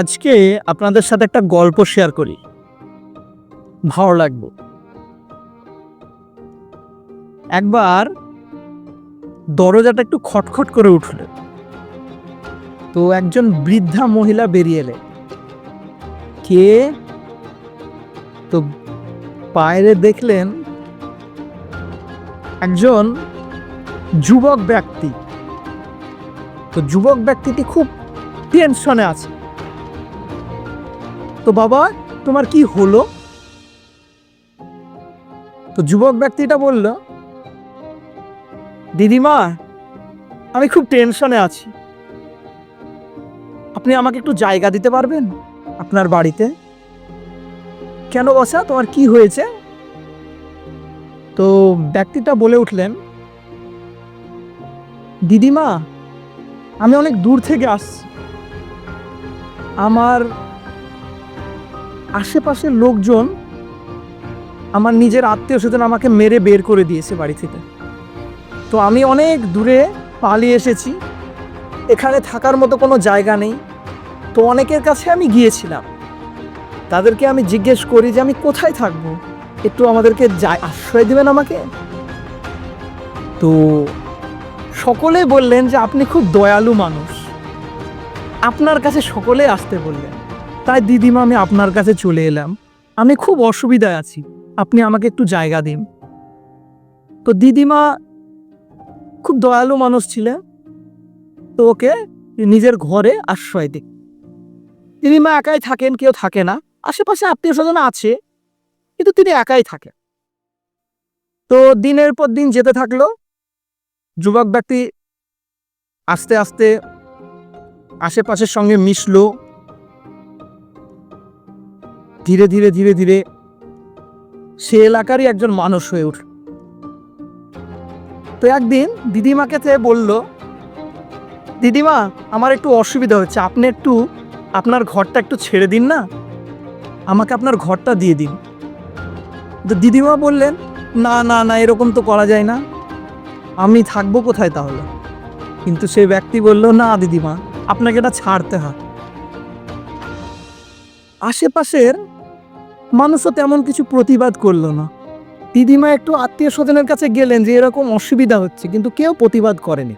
আজকে আপনাদের সাথে একটা গল্প শেয়ার করি, ভালো লাগবে। একবার দরজাটা একটু খটখট করে উঠল, তো একজন বৃদ্ধা মহিলা বেরিয়ে এলেন। কে? তো বাইরে দেখলেন একজন যুবক ব্যক্তি। তো যুবক ব্যক্তিটি খুব টেনশনে আছে। তো বাবা, তোমার কি হলো? তো যুবক ব্যক্তিটা বলল, দিদিমা, আমি খুব টেনশনে আছি, আপনি আমাকে একটু জায়গা দিতে পারবেন আপনার বাড়িতে? কেন বসা, তোমার কি হয়েছে? তো ব্যক্তিটা বলে উঠলেন, দিদিমা, আমি অনেক দূর থেকে আসছি, আমার আশেপাশের লোকজন, আমার নিজের আত্মীয় স্বজন আমাকে মেরে বের করে দিয়েছে বাড়ি থেকে। তো আমি অনেক দূরে পালিয়ে এসেছি, এখানে থাকার মতো কোনো জায়গা নেই। তো অনেকের কাছে আমি গিয়েছিলাম, তাদেরকে আমি জিজ্ঞেস করি যে আমি কোথায় থাকবো, একটু আমাদেরকে আশ্রয় দেবেন আমাকে। তো সকলে বললেন যে আপনি খুব দয়ালু মানুষ, আপনার কাছে সকলে আসতে বললেন। তাই দিদিমা, আমি আপনার কাছে চলে এলাম, আমি খুব অসুবিধায় আছি, আপনি আমাকে একটু জায়গা দিন। তো দিদিমা খুব দয়ালু মানুষ ছিলেন, তো ওকে নিজের ঘরে আশ্রয় দিন। দিদিমা একাই থাকেন, কেউ থাকে না, আশেপাশে আত্মীয় স্বজন আছে, কিন্তু তিনি একাই থাকেন। তো দিনের পর দিন যেতে থাকলো, যুবক ব্যক্তি আস্তে আস্তে আশেপাশের সঙ্গে মিশলো, ধীরে ধীরে ধীরে ধীরে সে এলাকারই একজন মানুষ হয়ে উঠল। তো একদিন দিদিমাকে বলল, দিদিমা, আমার একটু অসুবিধা হচ্ছে, আপনি একটু আপনার ঘরটা একটু ছেড়ে দিন না, আমাকে আপনার ঘরটা দিয়ে দিন। তো দিদিমা বললেন, না না না, এরকম তো করা যায় না, আমি থাকবো কোথায় তাহলে? কিন্তু সেই ব্যক্তি বলল, না দিদিমা, আপনাকে এটা ছাড়তে হয়। আশেপাশের মানুষও তেমন কিছু প্রতিবাদ করলো না। দিদিমা একটু আত্মীয় স্বজনের কাছে গেলেন যে এরকম অসুবিধা হচ্ছে, কিন্তু কেউ প্রতিবাদ করেনি।